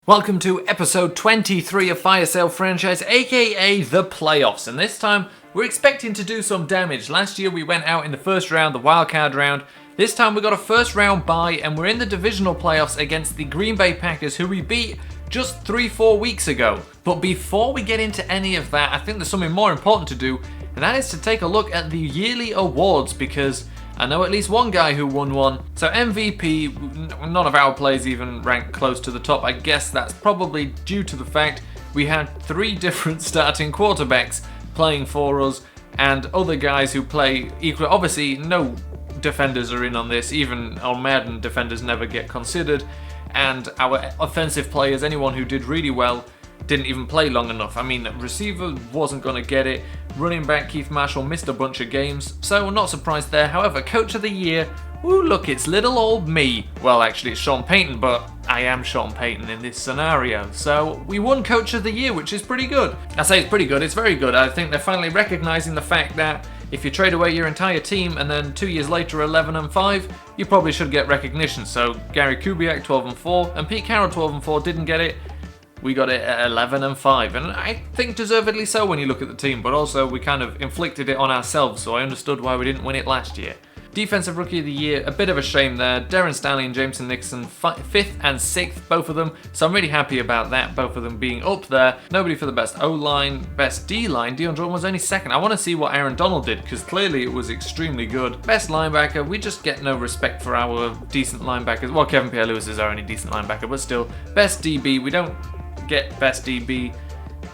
Welcome to episode 23 of Fire Sale Franchise, aka the playoffs, and this time we're expecting to do some damage. Last year we went out in the first round, the wildcard round. This time we got a first round bye and we're in the divisional playoffs against the Green Bay Packers, who we beat just 3-4 weeks ago. But before we get into any of that, I think there's something more important to do, and that is to take a look at the yearly awards, because I know at least one guy who won one. So MVP, none of our players even ranked close to the top. I guess that's probably due to the fact we had 3 different starting quarterbacks playing for us and other guys who play equal. Obviously, no defenders are in on this. Even on Madden, defenders never get considered. And our offensive players, anyone who did really well, didn't even play long enough. I mean, receiver wasn't going to get it. Running back Keith Marshall missed a bunch of games, so we're not surprised there. However, Coach of the Year, ooh, look, it's little old me. Well, actually, it's Sean Payton, but I am Sean Payton in this scenario. So we won Coach of the Year, which is pretty good. I say it's pretty good, it's very good. I think they're finally recognizing the fact that if you trade away your entire team and then 2 years later 11-5, you probably should get recognition. So Gary Kubiak 12-4 and Pete Carroll 12-4 didn't get it. We got it at 11-5, and I think deservedly so when you look at the team, but also we kind of inflicted it on ourselves, so I understood why we didn't win it last year. Defensive Rookie of the Year, a bit of a shame there. Darren Stanley and Jameson Nixon, 5th and 6th, both of them, so I'm really happy about that, both of them being up there. Nobody for the best O-line, best D-line. Dion Jordan was only 2nd. I want to see what Aaron Donald did, because clearly it was extremely good. Best linebacker, we just get no respect for our decent linebackers. Well, Kevin Pierre-Louis is our only decent linebacker, but still. Best DB, we don't get best DB.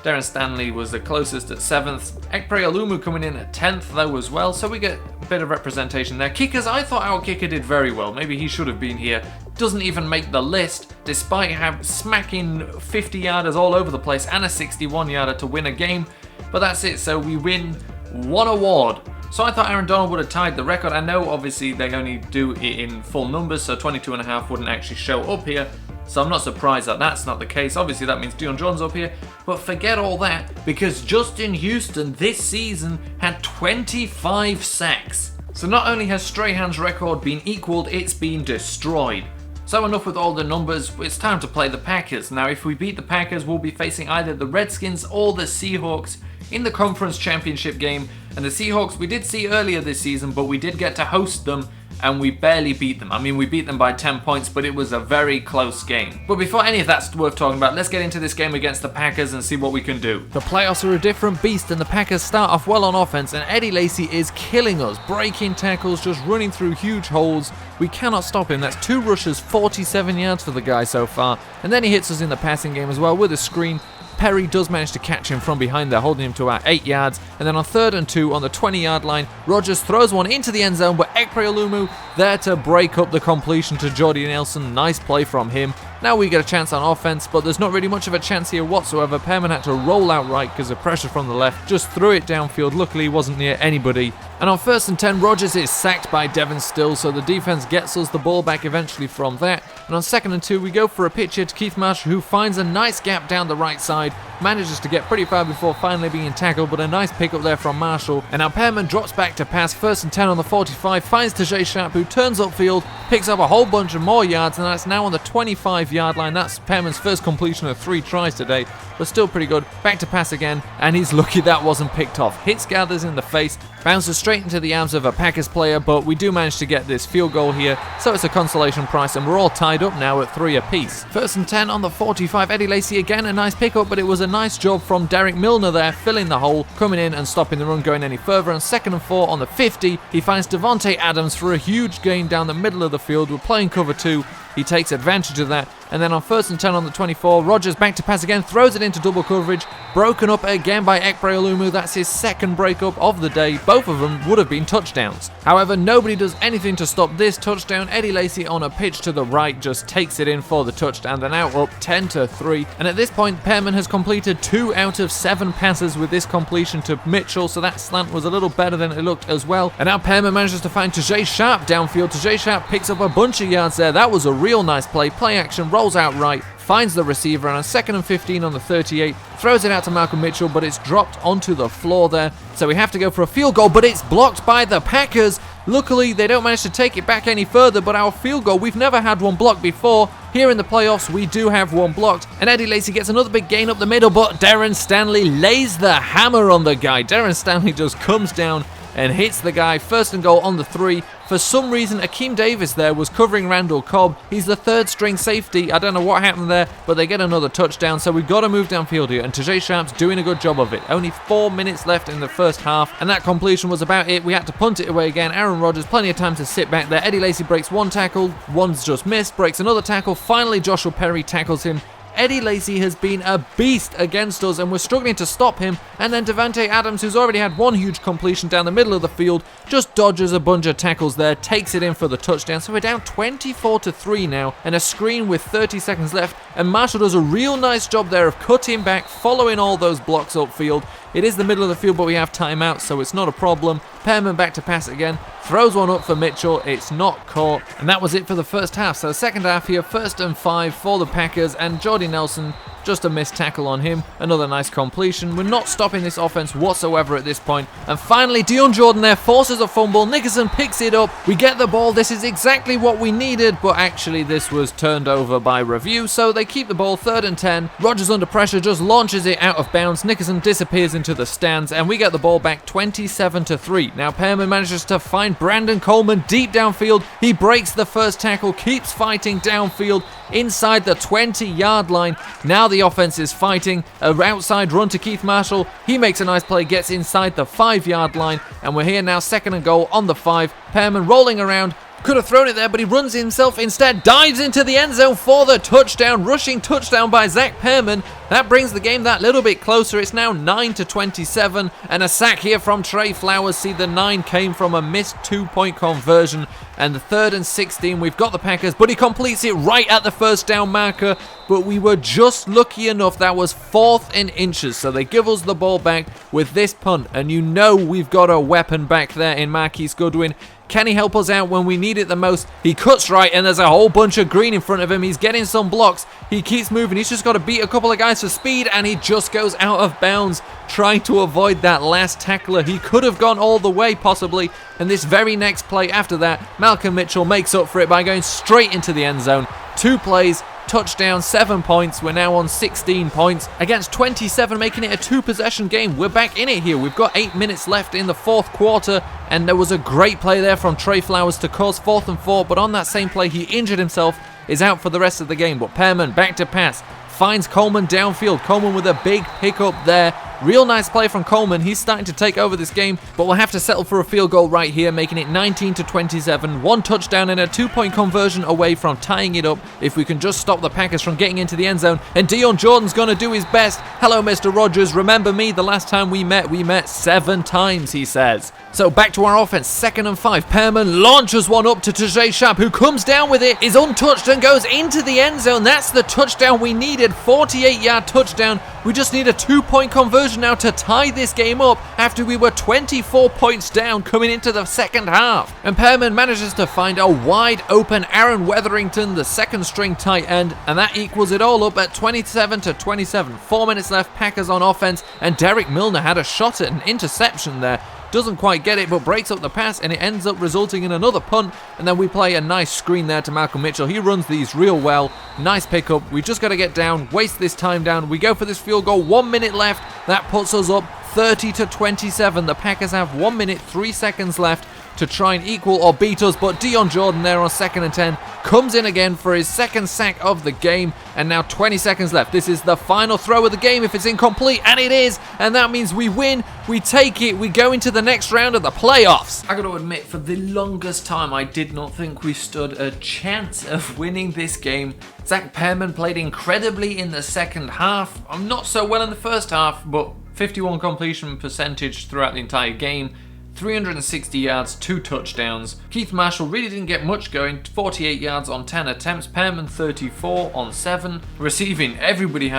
Darren Stanley was the closest at 7th. Ekpre Olumu coming in at 10th though as well, so we get a bit of representation there. Kickers, I thought our kicker did very well. Maybe he should have been here. Doesn't even make the list, despite smacking 50-yarders all over the place and a 61-yarder to win a game. But that's it, so we win 1 award. So I thought Aaron Donald would have tied the record. I know obviously they only do it in full numbers, so 22.5 wouldn't actually show up here. So I'm not surprised that that's not the case. Obviously that means Dion Jones up here, but forget all that, because Justin Houston this season had 25 sacks. So not only has Strahan's record been equaled, it's been destroyed. So enough with all the numbers, it's time to play the Packers. Now if we beat the Packers, we'll be facing either the Redskins or the Seahawks in the conference championship game. And the Seahawks we did see earlier this season, but we did get to host them and we barely beat them. I mean, we beat them by 10 points, but it was a very close game. But before any of that's worth talking about, let's get into this game against the Packers and see what we can do. The playoffs are a different beast, and the Packers start off well on offense, and Eddie Lacy is killing us, breaking tackles, just running through huge holes. We cannot stop him. That's 2 rushes, 47 yards for the guy so far. And then he hits us in the passing game as well with a screen. Perry does manage to catch him from behind there, holding him to about 8 yards. And then on 3rd and 2 on the 20-yard line, Rodgers throws one into the end zone, but Ekpre Olumu there to break up the completion to Jordy Nelson. Nice play from him. Now we get a chance on offense, but there's not really much of a chance here whatsoever. Perman had to roll out right because of pressure from the left. Just threw it downfield. Luckily, he wasn't near anybody. And on 1st and 10, Rodgers is sacked by Devin Still, so the defense gets us the ball back eventually from that. And on 2nd and 2, we go for a pitch here to Keith Marshall, who finds a nice gap down the right side. Manages to get pretty far before finally being tackled, but a nice pickup there from Marshall. And now Perman drops back to pass. 1st and 10 on the 45, finds Tajay Sharp, who turns upfield, picks up a whole bunch of more yards, and that's now on the 25-yard line. That's Perman's first completion of 3 tries today, but still pretty good. Back to pass again, and he's lucky that wasn't picked off. Hits gathers in the face, bounces straight into the arms of a Packers player, but we do manage to get this field goal here, so it's a consolation prize, and we're all tied up now at 3 apiece. 1st and 10 on the 45, Eddie Lacy again, a nice pickup, but it was a nice job from Derek Milner there, filling the hole, coming in and stopping the run going any further. And 2nd and 4 on the 50, he finds Devontae Adams for a huge gain down the middle of the field. We're playing cover 2. He takes advantage of that. And then on 1st and 10 on the 24, Rodgers back to pass again, throws it into double coverage, broken up again by Ekpre Olumu. That's his 2nd breakup of the day. Both of them would have been touchdowns. However, nobody does anything to stop this touchdown. Eddie Lacy on a pitch to the right just takes it in for the touchdown. They're now up 10-3. And at this point, Perman has completed 2 out of 7 passes with this completion to Mitchell, so that slant was a little better than it looked as well. And now Perman manages to find Tajay Sharp downfield. Tajay Sharp picks up a bunch of yards there. That was a real nice play. Play action, rolls out right, finds the receiver, and on 2nd and 15 on the 38, throws it out to Malcolm Mitchell, but it's dropped onto the floor there. So we have to go for a field goal, but it's blocked by the Packers. Luckily, they don't manage to take it back any further, but our field goal, we've never had one blocked before. Here in the playoffs, we do have one blocked, and Eddie Lacy gets another big gain up the middle, but Darren Stanley lays the hammer on the guy. Darren Stanley just comes down and hits the guy. 1st and goal on the 3. For some reason, Akeem Davis there was covering Randall Cobb. He's the 3rd string safety. I don't know what happened there, but they get another touchdown, so we've got to move downfield here, and Tajay Sharp's doing a good job of it. Only 4 minutes left in the first half, and that completion was about it. We had to punt it away again. Aaron Rodgers, plenty of time to sit back there. Eddie Lacy breaks one tackle, one's just missed, breaks another tackle. Finally, Joshua Perry tackles him. Eddie Lacy has been a beast against us, and we're struggling to stop him. And then Devontae Adams, who's already had one huge completion down the middle of the field, just dodges a bunch of tackles there, takes it in for the touchdown. So we're down 24-3 now, and a screen with 30 seconds left. And Marshall does a real nice job there of cutting back, following all those blocks upfield. It is the middle of the field, but we have timeout, so it's not a problem. Pearman back to pass again, throws one up for Mitchell. It's not caught, and that was it for the first half. So second half here, 1st and 5 for the Packers, and Jordy Nelson, just a missed tackle on him. Another nice completion. We're not stopping this offense whatsoever at this point. And finally, Dion Jordan there forces a fumble. Nickerson picks it up. We get the ball. This is exactly what we needed, but actually this was turned over by review, so they keep the ball. 3rd and 10. Rodgers under pressure just launches it out of bounds. Nickerson disappears into the stands, and we get the ball back 27-3. Now Pearman manages to find Brandon Coleman deep downfield. He breaks the first tackle, keeps fighting downfield inside the 20-yard line. Now the offense is fighting. An outside run to Keith Marshall. He makes a nice play, gets inside the 5-yard line, and we're here now, 2nd and goal on the 5. Pearman rolling around. Could have thrown it there, but he runs himself instead, dives into the end zone for the touchdown. Rushing touchdown by Zach Pearman. That brings the game that little bit closer. It's now 9-27, and a sack here from Trey Flowers. See, the 9 came from a missed 2-point conversion. And the 3rd and 16, we've got the Packers, but he completes it right at the first down marker. But we were just lucky enough. That was 4th and inches, so they give us the ball back with this punt. And you know we've got a weapon back there in Marquise Goodwin. Can he help us out when we need it the most? He cuts right, and there's a whole bunch of green in front of him. He's getting some blocks. He keeps moving. He's just got to beat a couple of guys for speed, and he just goes out of bounds, trying to avoid that last tackler. He could have gone all the way, possibly. And this very next play after that, Malcolm Mitchell makes up for it by going straight into the end zone. 2 plays, touchdown, 7 points. We're now on 16 points against 27, making it a 2-possession game. We're back in it here. We've got 8 minutes left in the 4th quarter, and there was a great play there from Trey Flowers to cause 4th and 4, but on that same play, he injured himself, is out for the rest of the game. But Pearman back to pass, finds Coleman downfield. Coleman with a big pickup there. Real nice play from Coleman. He's starting to take over this game, but we'll have to settle for a field goal right here, making it 19-27. 1 touchdown and a 2-point conversion away from tying it up if we can just stop the Packers from getting into the end zone. And Dion Jordan's going to do his best. Hello, Mr. Rodgers. Remember me? The last time we met 7 times, he says. So back to our offense, 2nd and 5. Pearman launches one up to Tajay Sharp, who comes down with it, is untouched and goes into the end zone. That's the touchdown we needed. 48-yard touchdown. We just need a 2-point conversion now to tie this game up after we were 24 points down coming into the second half. And Pearman manages to find a wide open Aaron Weatherington, the 2nd string tight end, and that equals it all up at 27-27. 4 minutes left, Packers on offense, and Derek Milner had a shot at an interception there. Doesn't quite get it, but breaks up the pass, and it ends up resulting in another punt. And then we play a nice screen there to Malcolm Mitchell. He runs these real well. Nice pickup. We just got to get down, waste this time down. We go for this field goal. 1 minute left. That puts us up 30-27. The Packers have 1 minute, 3 seconds left to try and equal or beat us, but Dion Jordan there on 2nd and 10 comes in again for his 2nd sack of the game, and now 20 seconds left. This is the final throw of the game if it's incomplete, and it is, and that means we win, we take it, we go into the next round of the playoffs. I gotta admit, for the longest time I did not think we stood a chance of winning this game. Zach Pearman played incredibly in the second half. I'm not so well in the first half, but 51 completion percentage throughout the entire game. 360 yards, 2 touchdowns. Keith Marshall really didn't get much going, 48 yards on 10 attempts. Pearman 34 on 7. Receiving, everybody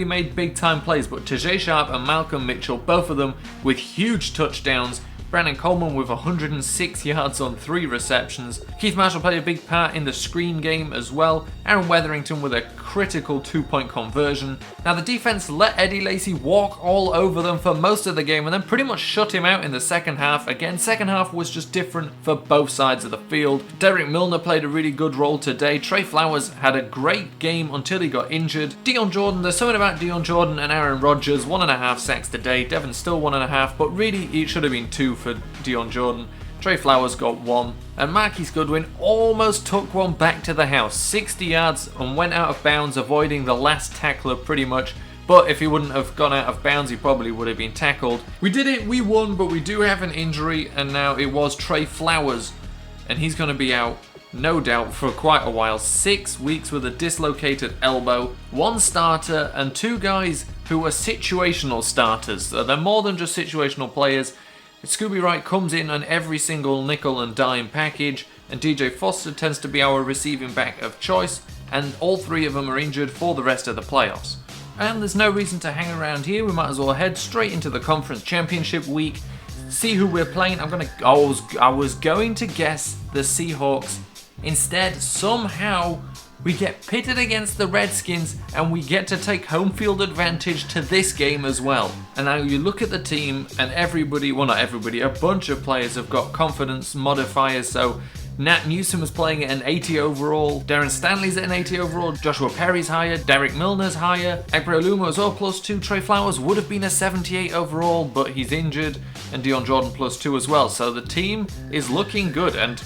made big time plays, but Tajay Sharp and Malcolm Mitchell, both of them with huge touchdowns. Brandon Coleman with 106 yards on 3 receptions. Keith Marshall played a big part in the screen game as well. Aaron Weatherington with a critical 2-point conversion. Now the defense let Eddie Lacy walk all over them for most of the game and then pretty much shut him out in the second half. Again, second half was just different for both sides of the field. Derek Milner played a really good role today. Trey Flowers had a great game until he got injured. Dion Jordan, there's something about Dion Jordan and Aaron Rodgers, 1.5 sacks today. Devin still 1.5, but really it should have been 2 for Dion Jordan. Trey Flowers got 1, and Marquise Goodwin almost took one back to the house, 60 yards, and went out of bounds, avoiding the last tackler pretty much. But if he wouldn't have gone out of bounds, he probably would have been tackled. We did it, we won, but we do have an injury, and now it was Trey Flowers, and he's going to be out, no doubt, for quite a while. 6 weeks with a dislocated elbow, 1 starter, and 2 guys who are situational starters. So they're more than just situational players. Scooby Wright comes in on every single nickel and dime package, and DJ Foster tends to be our receiving back of choice, and all 3 of them are injured for the rest of the playoffs. And there's no reason to hang around here, we might as well head straight into the conference championship week, see who we're playing. I was going to guess the Seahawks. Instead, somehow, we get pitted against the Redskins and we get to take home field advantage to this game as well. And now you look at the team and everybody, well not everybody, a bunch of players have got confidence modifiers. So Nat Newsom is playing at an 80 overall, Darren Stanley's at an 80 overall, Joshua Perry's higher, Derek Milner's higher, Ekbre Olumo as well +2, Trey Flowers would have been a 78 overall but he's injured, and Dion Jordan +2 as well. So the team is looking good, and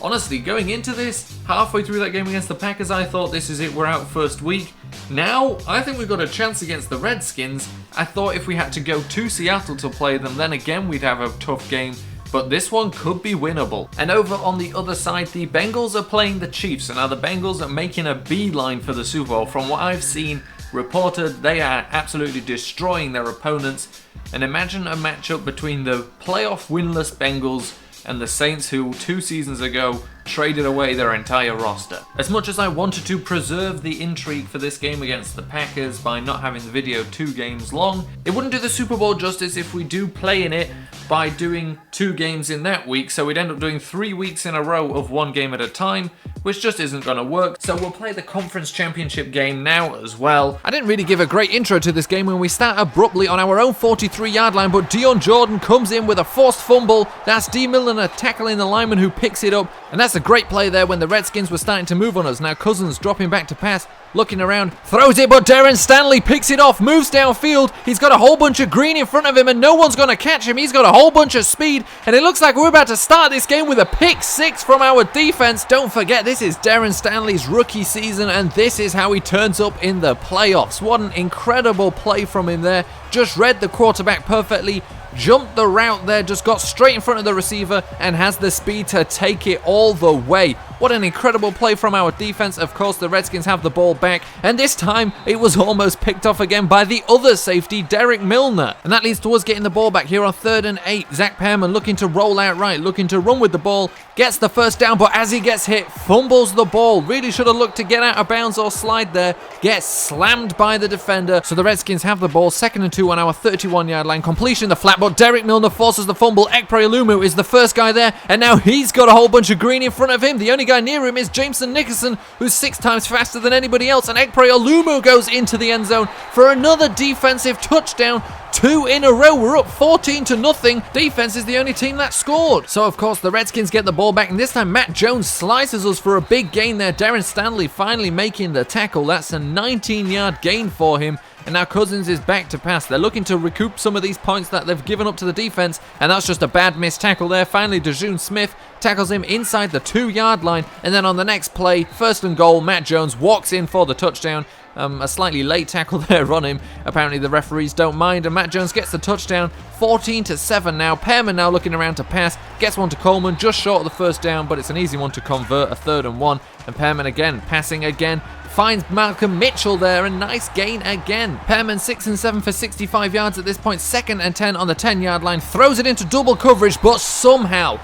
honestly, going into this, halfway through that game against the Packers, I thought this is it, we're out first week. Now, I think we've got a chance against the Redskins. I thought if we had to go to Seattle to play them, then again we'd have a tough game, but this one could be winnable. And over on the other side, the Bengals are playing the Chiefs, and now the Bengals are making a beeline for the Super Bowl. From what I've seen reported, they are absolutely destroying their opponents, and imagine a matchup between the playoff winless Bengals and the Saints, who 2 seasons ago traded away their entire roster. As much as I wanted to preserve the intrigue for this game against the Packers by not having the video 2 games long, it wouldn't do the Super Bowl justice if we do play in it by doing 2 games in that week, so we'd end up doing 3 weeks in a row of 1 game at a time, which just isn't going to work. So we'll play the conference championship game now as well. I didn't really give a great intro to this game when we start abruptly on our own 43-yard line, but Dion Jordan comes in with a forced fumble. That's D. Milner tackling the lineman who picks it up, and that's a great play there when the Redskins were starting to move on us. Now Cousins dropping back to pass, looking around, throws it, but Darren Stanley picks it off, moves downfield. He's got a whole bunch of green in front of him and no one's going to catch him. He's got a whole bunch of speed, and it looks like we're about to start this game with a pick 6 from our defense. Don't forget, this is Darren Stanley's rookie season, and this is how he turns up in the playoffs. What an incredible play from him there. Just read the quarterback perfectly, jumped the route there, just got straight in front of the receiver and has the speed to take it all the way. What an incredible play from our defense. Of course, the Redskins have the ball back, and this time it was almost picked off again by the other safety, Derek Milner. And that leads to us getting the ball back here on 3rd and 8. Zach Pearman looking to roll out right, looking to run with the ball, gets the first down, but as he gets hit, fumbles the ball. Really should have looked to get out of bounds or slide there. Gets slammed by the defender. So the Redskins have the ball, 2nd and 2 on our 31-yard line. Completion the flat, but Derek Milner forces the fumble. Ekbre Olumo is the first guy there, and now he's got a whole bunch of green in front of him. The only guy near him is Jameson Nickerson, who's 6 times faster than anybody else, and Ekbre Olumo goes into the end zone for another defensive touchdown. 2 in a row. We're up 14-0. Defense is the only team that scored. So of course the Redskins get the ball back, and this time Matt Jones slices us for a big gain there. Darren Stanley finally making the tackle. That's a 19-yard gain for him. And now Cousins is back to pass. They're looking to recoup some of these points that they've given up to the defense, and that's just a bad missed tackle there. Finally, DeJuan Smith tackles him inside the 2-yard line, and then on the next play, 1st and goal, Matt Jones walks in for the touchdown. A slightly late tackle there on him. Apparently the referees don't mind, and Matt Jones gets the touchdown. 14-7 now. Pearman now looking around to pass. Gets one to Coleman, just short of the first down, but it's an easy one to convert, a 3rd and 1. And Pearman again, passing again. Finds Malcolm Mitchell there, a nice gain again. Pearman 6 and 7 for 65 yards at this point. 2nd and 10 on the 10-yard line. Throws it into double coverage, but somehow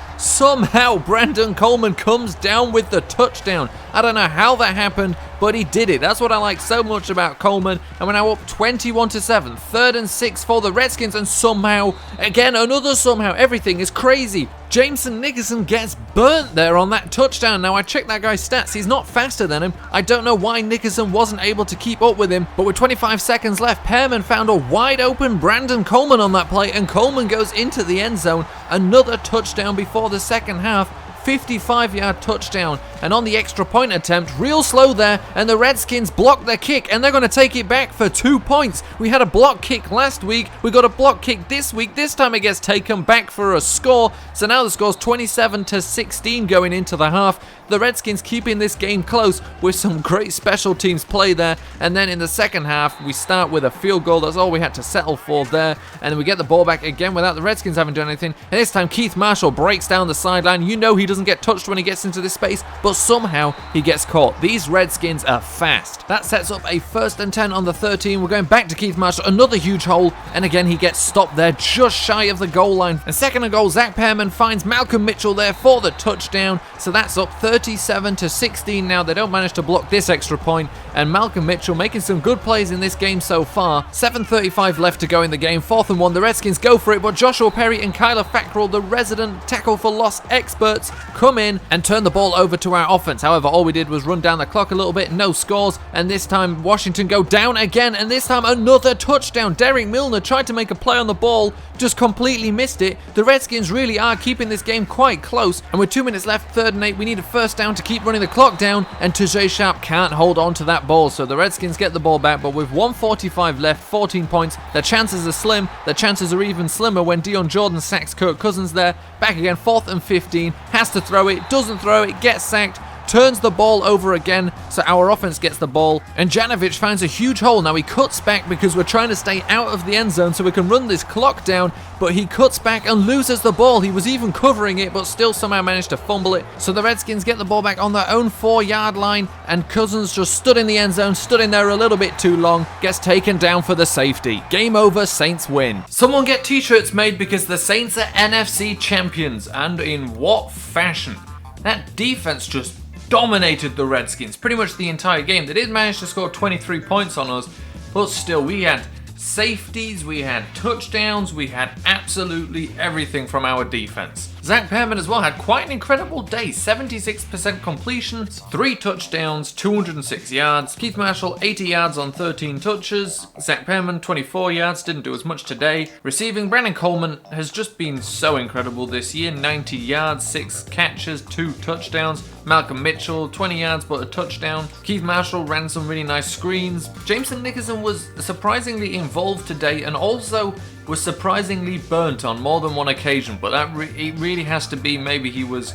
Brandon Coleman comes down with the touchdown. I don't know how that happened, but he did it. That's what I like so much about Coleman. And we're now up 21-7, 3rd and 6 for the Redskins, and somehow, again, another somehow, everything is crazy. Jameson Nickerson gets burnt there on that touchdown. Now, I checked that guy's stats. He's not faster than him. I don't know why Nickerson wasn't able to keep up with him, but with 25 seconds left, Pearman found a wide open Brandon Coleman on that play, and Coleman goes into the end zone. Another touchdown before the second half. 55-yard touchdown, and on the extra point attempt, real slow there, and the Redskins block their kick, and they're going to take it back for 2 points. We had a block kick last week, we got a block kick this week. This time it gets taken back for a score, so now the score's 27-16 going into the half. The Redskins keeping this game close with some great special teams play there, and then in the second half we start with a field goal. That's all we had to settle for there, and then we get the ball back again without the Redskins having done anything, and this time Keith Marshall breaks down the sideline. You know he doesn't get touched when he gets into this space, but somehow he gets caught. These Redskins are fast. That sets up a 1st and 10 on the 13. We're going back to Keith Marshall, another huge hole, and again he gets stopped there just shy of the goal line. And 2nd and goal, Zach Pearman finds Malcolm Mitchell there for the touchdown, so that's up 37-16 now. They don't manage to block this extra point, and Malcolm Mitchell making some good plays in this game so far. 7:35 left to go in the game, 4th and 1. The Redskins go for it, but Joshua Perry and Kyler Fackrell, the resident tackle for loss experts, come in and turn the ball over to our offense. However, all we did was run down the clock a little bit, no scores, and this time Washington go down again, and this time another touchdown. Derek Milner tried to make a play on the ball, just completely missed it. The Redskins really are keeping this game quite close, and with 2 minutes left, 3rd and 8, we need a 1st down to keep running the clock down, and Tajay Sharp can't hold on to that ball, so the Redskins get the ball back, but with 1:45 left, 14 points, their chances are slim. Their chances are even slimmer when Dion Jordan sacks Kirk Cousins there. Back again, 4th and 15, has to throw it, doesn't throw it, gets sacked, turns the ball over again, so our offense gets the ball, and Janovich finds a huge hole. Now he cuts back because we're trying to stay out of the end zone so we can run this clock down, but he cuts back and loses the ball. He was even covering it, but still somehow managed to fumble it, so the Redskins get the ball back on their own 4-yard line, and Cousins just stood in the end zone, stood in there a little bit too long, gets taken down for the safety. Game over, Saints win. Someone get t-shirts made because the Saints are NFC champions, and in what fashion? That defense just dominated the Redskins pretty much the entire game. They did manage to score 23 points on us, but still, we had safeties, we had touchdowns, we had absolutely everything from our defense. Zach Pearman as well had quite an incredible day. 76% completions, 3 touchdowns, 206 yards. Keith Marshall, 80 yards on 13 touches. Zach Pearman, 24 yards, didn't do as much today. Receiving, Brandon Coleman has just been so incredible this year. 90 yards, 6 catches, 2 touchdowns. Malcolm Mitchell, 20 yards but a touchdown. Keith Marshall ran some really nice screens. Jameson Nickerson was surprisingly involved today, and also was surprisingly burnt on more than one occasion, but that it really has to be maybe he was,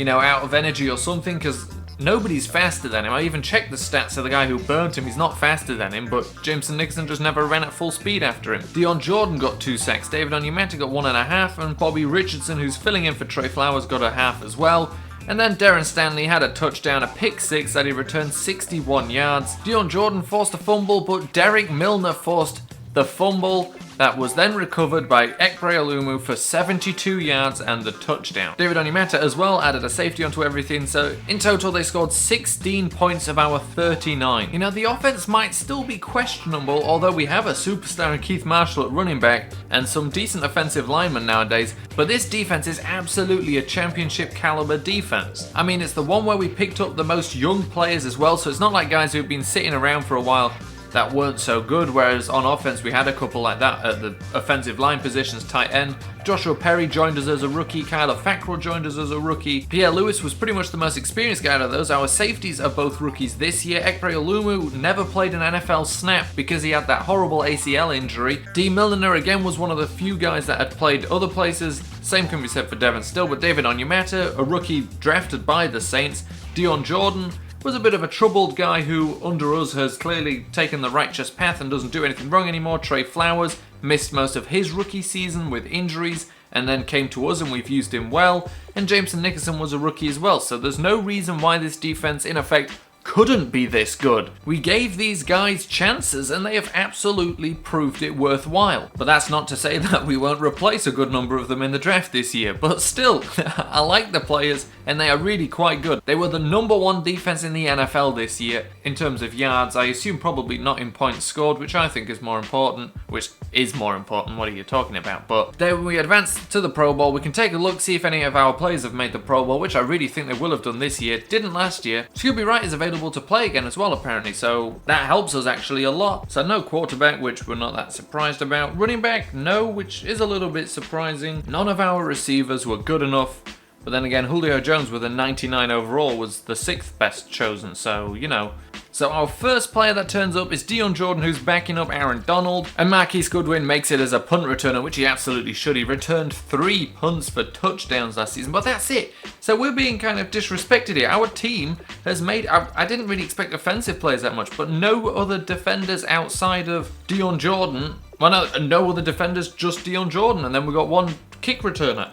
out of energy or something, because nobody's faster than him. I even checked the stats of the guy who burnt him. He's not faster than him, but Jameson Nickerson just never ran at full speed after him. Dion Jordan got 2 sacks, David Onyemata got 1.5, and Bobby Richardson, who's filling in for Trey Flowers, got a half as well. And then Darren Stanley had a touchdown, a pick 6 that he returned 61 yards. Dion Jordan forced a fumble, but Derek Milner forced the fumble that was then recovered by Ekbre Olumu for 72 yards and the touchdown. David Onyemata as well added a safety onto everything, so in total they scored 16 points of our 39. The offense might still be questionable, although we have a superstar in Keith Marshall at running back and some decent offensive linemen nowadays, but this defense is absolutely a championship caliber defense. I mean, it's the one where we picked up the most young players as well, so it's not like guys who've been sitting around for a while that weren't so good, whereas on offense we had a couple like that at the offensive line positions. Tight end Joshua Perry joined us as a rookie, Kyler Fackrell joined us as a rookie, Pierre Lewis was pretty much the most experienced guy out of those. Our safeties are both rookies this year. Ekbre Olumu never played an NFL snap because he had that horrible ACL injury. D. Milner again was one of the few guys that had played other places. Same can be said for Devin Still, but David Onyemata, a rookie drafted by the Saints. Dion Jordan was a bit of a troubled guy who, under us, has clearly taken the righteous path and doesn't do anything wrong anymore. Trey Flowers missed most of his rookie season with injuries and then came to us and we've used him well. And Jameson Nickerson was a rookie as well, so there's no reason why this defense, in effect, couldn't be this good. We gave these guys chances and they have absolutely proved it worthwhile. But that's not to say that we won't replace a good number of them in the draft this year. But still, I like the players and they are really quite good. They were the #1 defense in the NFL this year in terms of yards. I assume probably not in points scored, which I think is more important. Which is more important, what are you talking about? But then we advance to the Pro Bowl. We can take a look, see if any of our players have made the Pro Bowl, which I really think they will have done this year. Didn't last year. Scooby Wright is available to play again as well apparently, so that helps us actually a lot. So no quarterback, which we're not that surprised about. Running back, no, which is a little bit surprising. None of our receivers were good enough. But then again, Julio Jones with a 99 overall was the 6th best chosen, so, you know. So our first player that turns up is Dion Jordan, who's backing up Aaron Donald. And Marquise Goodwin makes it as a punt returner, which he absolutely should. He returned 3 punts for touchdowns last season, but that's it. So we're being kind of disrespected here. Our team has made... I didn't really expect offensive players that much, but no other defenders outside of Dion Jordan. Well, no other defenders, just Dion Jordan. And then we got 1 kick returner.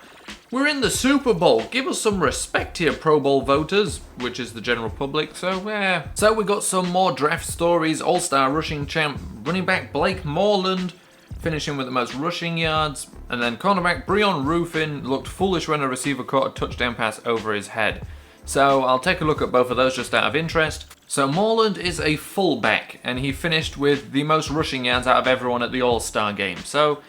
We're in the Super Bowl. Give us some respect here, Pro Bowl voters, which is the general public. So, yeah. So we got some more draft stories. All-star rushing champ running back Blake Moreland, finishing with the most rushing yards. And then cornerback Breon Ruffin looked foolish when a receiver caught a touchdown pass over his head. So I'll take a look at both of those just out of interest. So Moreland is a fullback, and he finished with the most rushing yards out of everyone at the All-Star game. So...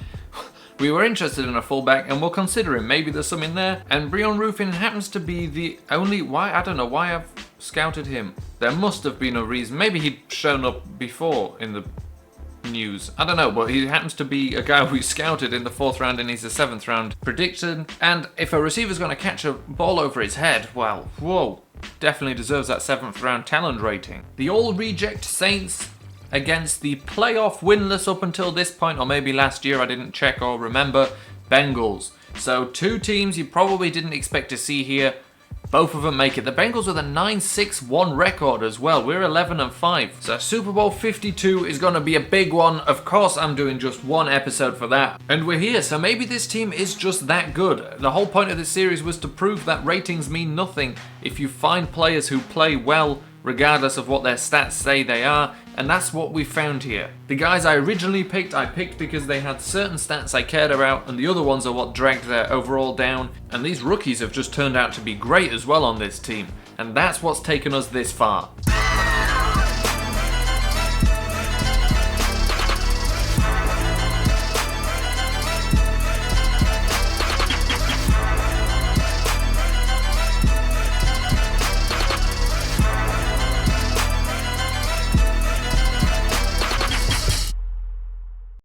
we were interested in a fullback and we'll consider him. Maybe there's some in there. And Breon Ruffin happens to be the only... I don't know why I've scouted him. There must have been a reason. Maybe he'd shown up before in the news. I don't know, but he happens to be a guy we scouted in the 4th round and he's a 7th round prediction. And if a receiver's going to catch a ball over his head, well, whoa, definitely deserves that 7th round talent rating. The all-reject Saints against the playoff winless up until this point, or maybe last year, I didn't check or remember, Bengals. So 2 teams you probably didn't expect to see here. Both of them make it. The Bengals with a 9-6-1 record as well. We're 11-5. So Super Bowl 52 is going to be a big one. Of course, I'm doing just 1 episode for that. And we're here, so maybe this team is just that good. The whole point of this series was to prove that ratings mean nothing if you find players who play well regardless of what their stats say they are, and that's what we found here. The guys I originally picked, I picked because they had certain stats I cared about, and the other ones are what dragged their overall down, and these rookies have just turned out to be great as well on this team, and that's what's taken us this far.